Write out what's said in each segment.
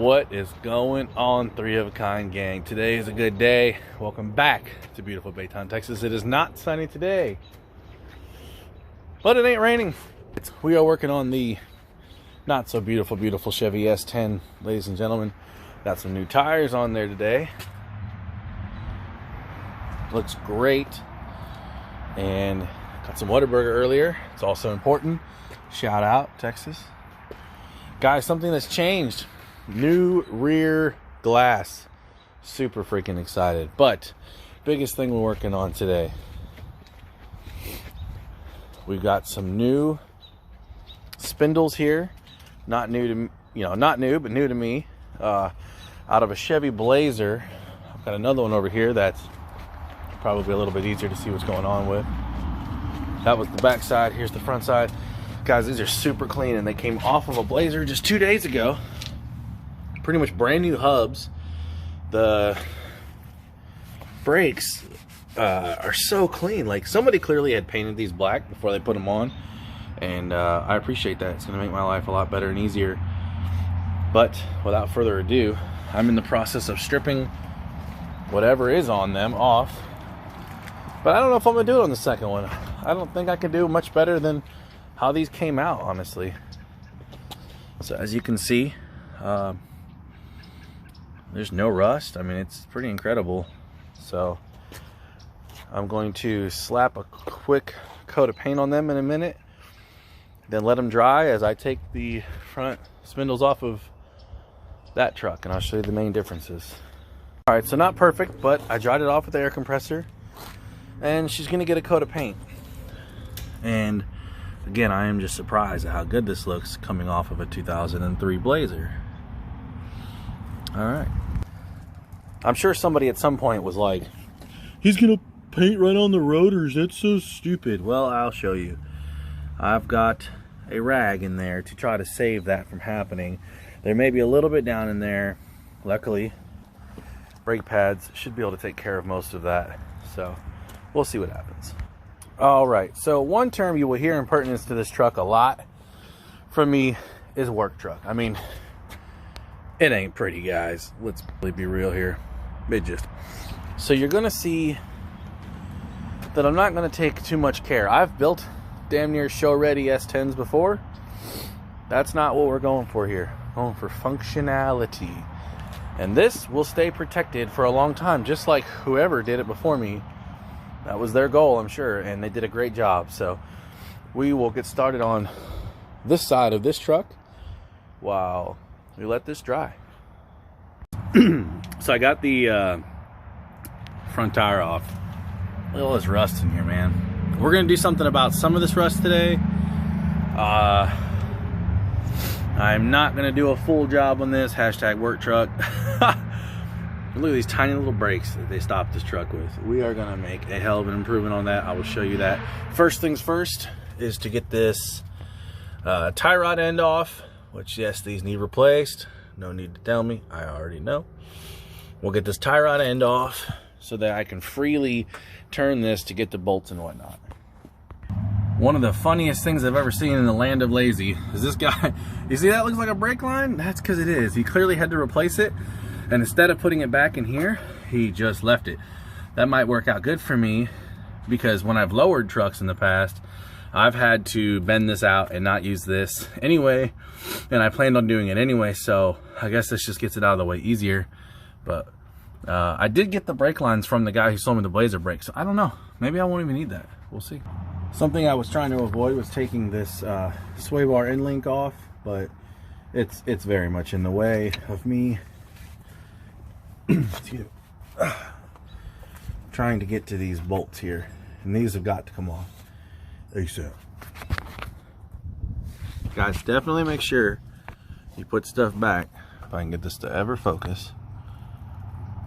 What is going on, Three of a Kind gang? Today is a good day. Welcome back to beautiful Baytown, Texas. It is not sunny today, but it ain't raining. We are working on the not so beautiful Chevy S10, ladies and gentlemen. Got some new tires on there today. Looks great. And got some Whataburger earlier. It's also important. Shout out, Texas. Guys, something that's changed. New rear glass. Super freaking excited. But biggest thing we're working on today, we've got some new spindles here. Not new to not new, but new to me. Out of a Chevy Blazer. I've got another one over here that's probably a little bit easier to see what's going on with. That was the back side. Here's the front side. Guys, these are super clean, and they came off of a Blazer just 2 days ago. Pretty much brand new hubs. The brakes are so clean. Like, somebody clearly had painted these black before they put them on, and I appreciate that. It's going to make my life a lot better and easier. But without further ado, I'm in the process of stripping whatever is on them off. But I don't know if I'm going to do it on the second one. I don't think I can do much better than how these came out, honestly. So as you can see, there's no rust. I mean, it's pretty incredible. So I'm going to slap a quick coat of paint on them in a minute, then let them dry as I take the front spindles off of that truck, and I'll show you the main differences. All right, so not perfect, but I dried it off with the air compressor, and she's gonna get a coat of paint. And again, I am just surprised at how good this looks coming off of a 2003 Blazer. All right. I'm sure somebody at some point was like, he's gonna paint right on the rotors, that's so stupid. Well, I'll show you. I've got a rag in there to try to save that from happening. There may be a little bit down in there. Luckily, brake pads should be able to take care of most of that. So we'll see what happens. All right, so one term you will hear in pertinence to this truck a lot from me is work truck. I mean, it ain't pretty, guys. Let's really be real here. It just. So you're gonna see that I'm not gonna take too much care. I've built damn near show-ready S10s before. That's not what we're going for here. We're going for functionality. And this will stay protected for a long time, just like whoever did it before me. That was their goal, I'm sure, and they did a great job. So we will get started on this side of this truck while we let this dry. So I got the front tire off. Look at all this rust in here, man. We're gonna do something about some of this rust today. I'm not gonna do a full job on this. Hashtag work truck. Look at these tiny little brakes that they stopped this truck with. We are gonna make a hell of an improvement on that. I will show you that. First things first is to get this tie rod end off, which, yes, these need replaced. No need to tell me, I already know. We'll get this tie rod end off so that I can freely turn this to get the bolts and whatnot. One of the funniest things I've ever seen in the land of lazy is this guy. You see that looks like a brake line? That's because it is. He clearly had to replace it, and instead of putting it back in here, he just left it. That might work out good for me, because when I've lowered trucks in the past, I've had to bend this out and not use this anyway, and I planned on doing it anyway, so I guess this just gets it out of the way easier. But I did get the brake lines from the guy who sold me the Blazer brakes, so I don't know. Maybe I won't even need that. We'll see. Something I was trying to avoid was taking this sway bar end link off, but it's very much in the way of me trying to get to these bolts here, and these have got to come off ASAP. Guys, definitely make sure you put stuff back. If I can get this to ever focus.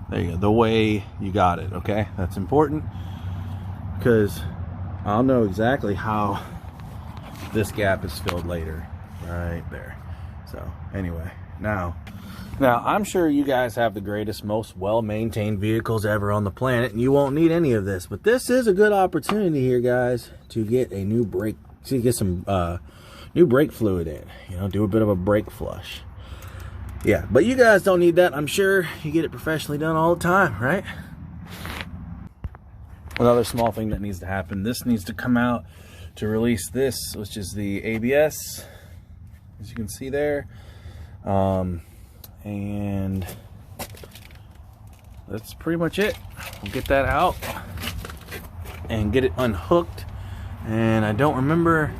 There you go, the way you got it, okay? That's important, because I'll know exactly how this gap is filled later. Right there. So anyway, now I'm sure you guys have the greatest, most well-maintained vehicles ever on the planet, and you won't need any of this, but this is a good opportunity here, guys, to get a new brake, to get some new brake fluid in, you know, do a bit of a brake flush. Yeah, but you guys don't need that. I'm sure you get it professionally done all the time, right? Another small thing that needs to happen, this needs to come out to release this, which is the ABS, as you can see there. And that's pretty much it. We'll get that out and get it unhooked. And I don't remember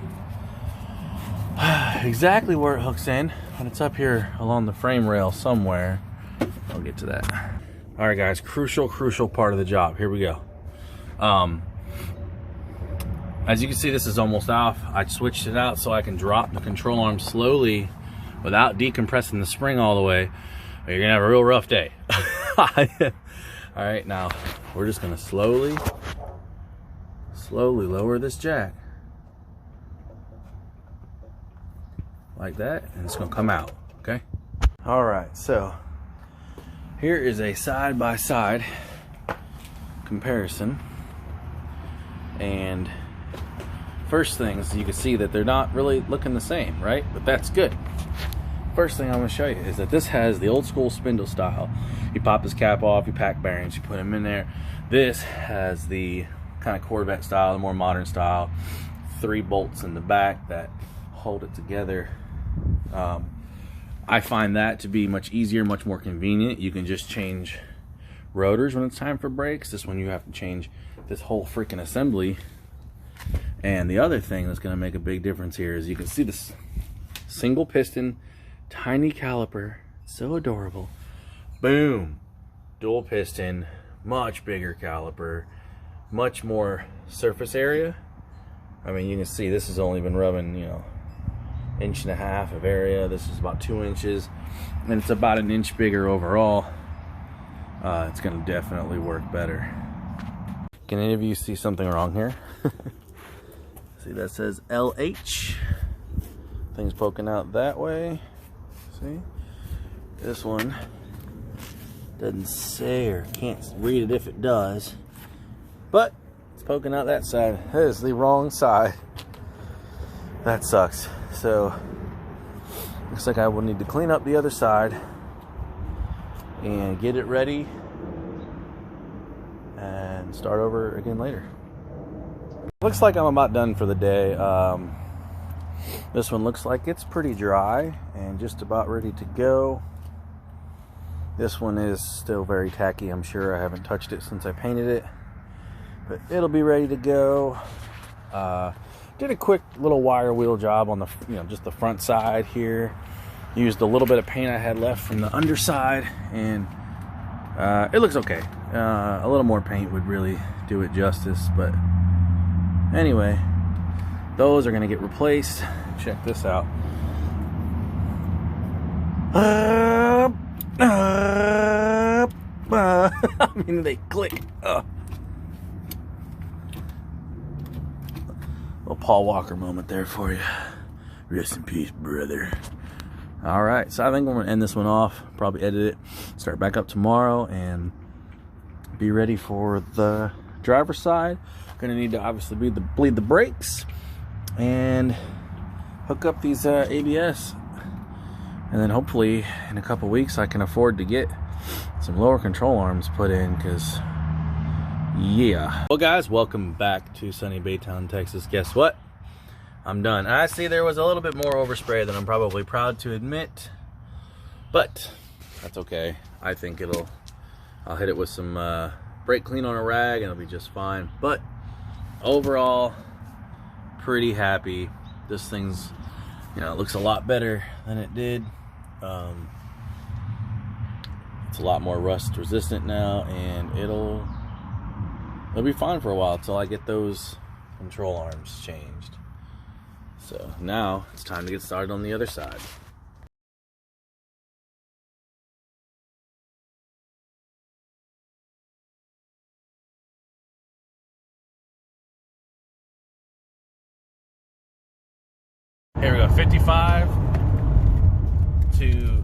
exactly where it hooks in, but it's up here along the frame rail somewhere. I'll get to that. All right, guys, crucial part of the job. Here we go. As you can see, this is almost off. I switched it out so I can drop the control arm slowly without decompressing the spring all the way, or you're gonna have a real rough day. All right, now we're just gonna slowly lower this jack like that, and it's gonna come out, okay? All right, so here is a side-by-side comparison. And first things, you can see that they're not really looking the same, right? But that's good. First thing I'm going to show you is that this has the old school spindle style. You pop this cap off, you pack bearings, you put them in there. This has the kind of Corvette style, the more modern style. 3 bolts in the back that hold it together. I find that to be much easier, much more convenient. You can just change rotors when it's time for brakes. This one you have to change this whole freaking assembly. And the other thing that's going to make a big difference here is you can see this single piston, tiny caliper, so adorable. Boom, dual piston, much bigger caliper, much more surface area. I mean, you can see this has only been rubbing, you know, 1.5 inches of area. This is about 2 inches, and it's about 1 inch bigger overall. It's going to definitely work better. Can any of you see something wrong here? See, that says LH. Things poking out that way. See? This one doesn't say, or can't read it if it does. But it's poking out that side. That is the wrong side. That sucks. So, looks like I will need to clean up the other side and get it ready and start over again later. Looks like I'm about done for the day. This one looks like it's pretty dry and just about ready to go. This one is still very tacky, I'm sure. I haven't touched it since I painted it, but it'll be ready to go. Did a quick little wire wheel job on the, just the front side here. Used a little bit of paint I had left from the underside, and it looks okay. A little more paint would really do it justice, but anyway, those are going to get replaced. Check this out. I mean, they click. Little Paul Walker moment there for you. Rest in peace, brother. All right, so I think I'm going to end this one off. Probably edit it, start back up tomorrow, and be ready for the driver's side. Going to need to obviously bleed the brakes and hook up these ABS, and then hopefully in a couple weeks I can afford to get some lower control arms put in, because yeah. Well guys, welcome back to sunny Baytown, Texas. Guess what? I'm done. I see there was a little bit more overspray than I'm probably proud to admit, but that's okay. I think I'll hit it with some brake clean on a rag and it'll be just fine. But overall, pretty happy. This thing's, it looks a lot better than it did. It's a lot more rust resistant now, and it'll be fine for a while till I get those control arms changed. So now it's time to get started on the other side. Here we go, 55 to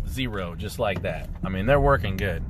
0, just like that. I mean, they're working good.